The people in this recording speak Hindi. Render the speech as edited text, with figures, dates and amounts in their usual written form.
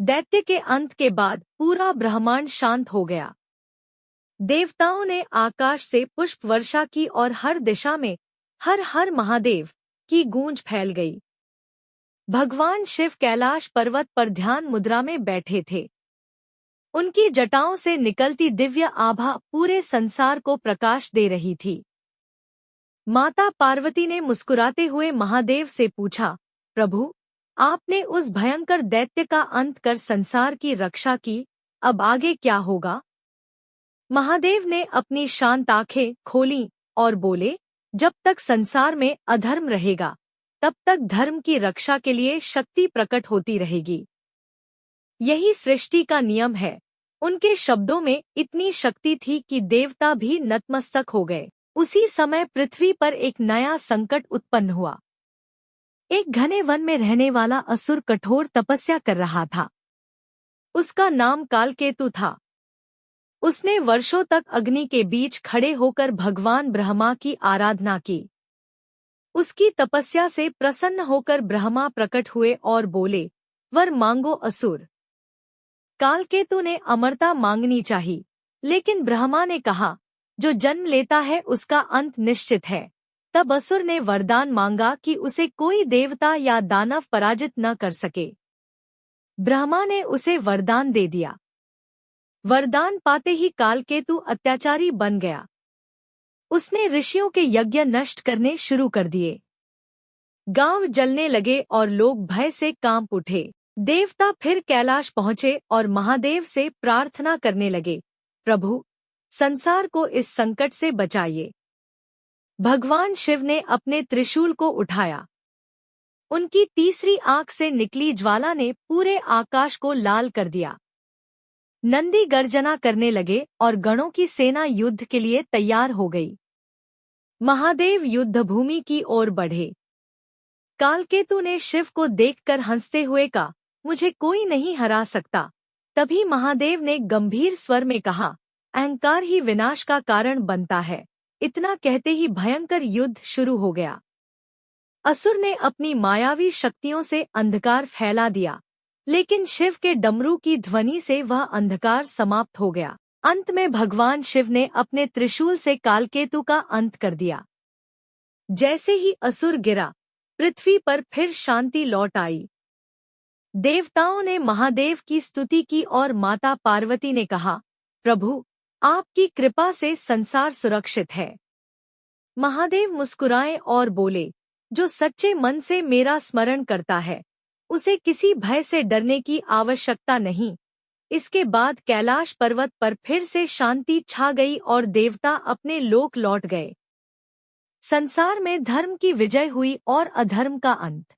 दैत्य के अंत के बाद पूरा ब्रह्मांड शांत हो गया। देवताओं ने आकाश से पुष्प वर्षा की और हर दिशा में हर हर महादेव की गूंज फैल गई। भगवान शिव कैलाश पर्वत पर ध्यान मुद्रा में बैठे थे। उनकी जटाओं से निकलती दिव्य आभा पूरे संसार को प्रकाश दे रही थी। माता पार्वती ने मुस्कुराते हुए महादेव से पूछा, प्रभु, आपने उस भयंकर दैत्य का अंत कर संसार की रक्षा की, अब आगे क्या होगा? महादेव ने अपनी शांत आंखें खोलीं और बोले, जब तक संसार में अधर्म रहेगा, तब तक धर्म की रक्षा के लिए शक्ति प्रकट होती रहेगी। यही सृष्टि का नियम है। उनके शब्दों में इतनी शक्ति थी कि देवता भी नतमस्तक हो गए। उसी समय पृथ्वी पर एक नया संकट उत्पन्न हुआ। एक घने वन में रहने वाला असुर कठोर तपस्या कर रहा था। उसका नाम कालकेतु था। उसने वर्षों तक अग्नि के बीच खड़े होकर भगवान ब्रह्मा की आराधना की। उसकी तपस्या से प्रसन्न होकर ब्रह्मा प्रकट हुए और बोले, वर मांगो असुर। कालकेतु ने अमरता मांगनी चाहिए, लेकिन ब्रह्मा ने कहा, जो जन्म लेता है उसका अंत निश्चित है। तब असुर ने वरदान मांगा कि उसे कोई देवता या दानव पराजित न कर सके। ब्रह्मा ने उसे वरदान दे दिया। वरदान पाते ही कालकेतु अत्याचारी बन गया। उसने ऋषियों के यज्ञ नष्ट करने शुरू कर दिए। गांव जलने लगे और लोग भय से कांप उठे। देवता फिर कैलाश पहुंचे और महादेव से प्रार्थना करने लगे, प्रभु, संसार को इस संकट से बचाइए। भगवान शिव ने अपने त्रिशूल को उठाया। उनकी तीसरी आंख से निकली ज्वाला ने पूरे आकाश को लाल कर दिया। नंदी गर्जना करने लगे और गणों की सेना युद्ध के लिए तैयार हो गई। महादेव युद्धभूमि की ओर बढ़े। कालकेतु ने शिव को देखकर हंसते हुए कहा, मुझे कोई नहीं हरा सकता। तभी महादेव ने गंभीर स्वर में कहा, अहंकार ही विनाश का कारण बनता है। इतना कहते ही भयंकर युद्ध शुरू हो गया। असुर ने अपनी मायावी शक्तियों से अंधकार फैला दिया, लेकिन शिव के डमरू की ध्वनि से वह अंधकार समाप्त हो गया। अंत में भगवान शिव ने अपने त्रिशूल से कालकेतु का अंत कर दिया। जैसे ही असुर गिरा, पृथ्वी पर फिर शांति लौट आई। देवताओं ने महादेव की स्तुति की और माता पार्वती ने कहा, प्रभु, आपकी कृपा से संसार सुरक्षित है। महादेव मुस्कुराए और बोले, जो सच्चे मन से मेरा स्मरण करता है, उसे किसी भय से डरने की आवश्यकता नहीं। इसके बाद कैलाश पर्वत पर फिर से शांति छा गई और देवता अपने लोक लौट गए। संसार में धर्म की विजय हुई और अधर्म का अंत।